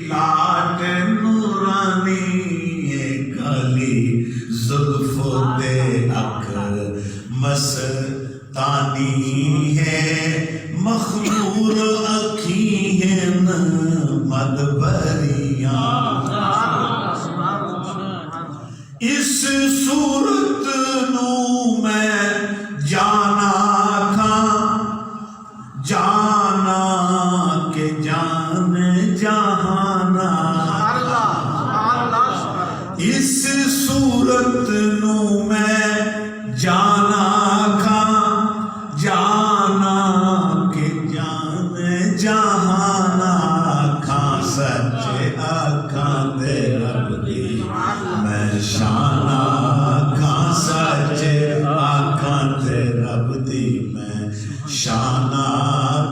لاٹ نورانی کالی زلف دے اک مستانی ہے مخمور اکھیں مدبریاں اس صورت نو میں جانا کھاں جانا کہ جان جہانا اس صورت نو میں جانا کھاں جانا کہ جان جہانا کھاں سچے آکھاں دے رب دی میں شانہ کھاں سچے آکھاں دے رب دی میں شانہ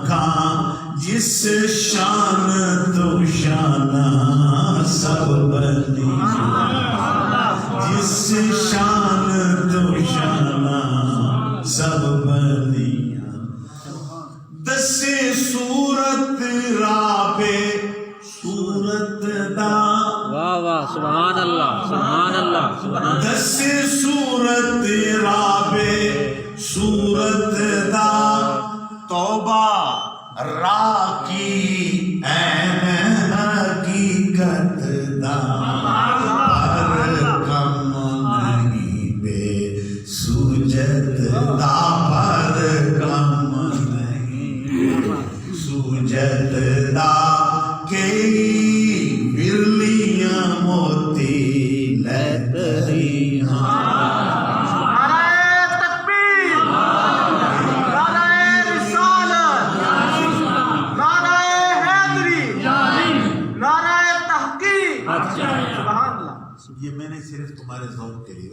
کھاں جس شان تو شانہ سب بنی جس شان تو شانہ سب بنیاں دسے صورت رابے صورت دا واہ واہ سبحان اللہ سبحان اللہ سبحان دسے صورت رابے صورت دا توبہ را کی این حقیقت دا پر کم نہیں بے سوجت دا پر کم نہیں سوجت دا کئی برلیاں موتی لتریاں یہ میں نے صرف تمہارے ذوق کے لیے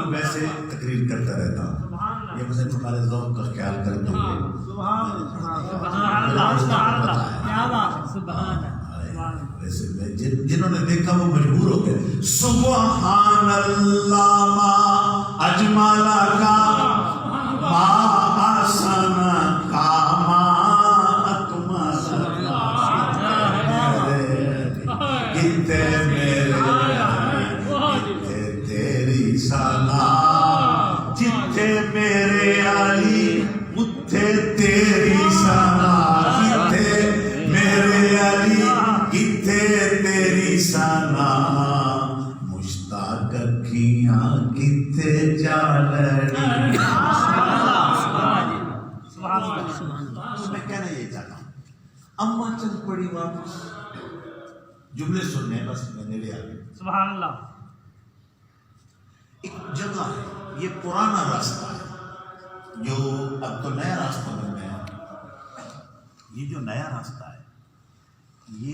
ویسے تقریر کرتا رہتا ہوں یہ میں تمہارے ذوق کا خیال کرتا ہوں جنہوں نے دیکھا وہ مجبور ہو گئے سبحان اللہ ما اجمل کا ما احسن کا ما اکمل کتے میرے کتے تیری سانا جتے میرے علی اتھے تیری سانا کتے میرے علی کتے تیری سانا مشتاق کیاں کتے جالڑی میں کہنا یہ چاہتا ہوں اما چند پڑی واپس جملے سننے بس میں نے لے آگے سبحان اللہ ایک جگہ ہے یہ پرانا راستہ ہے جو اب تو نیا راستہ بن گیا یہ جو نیا راستہ ہے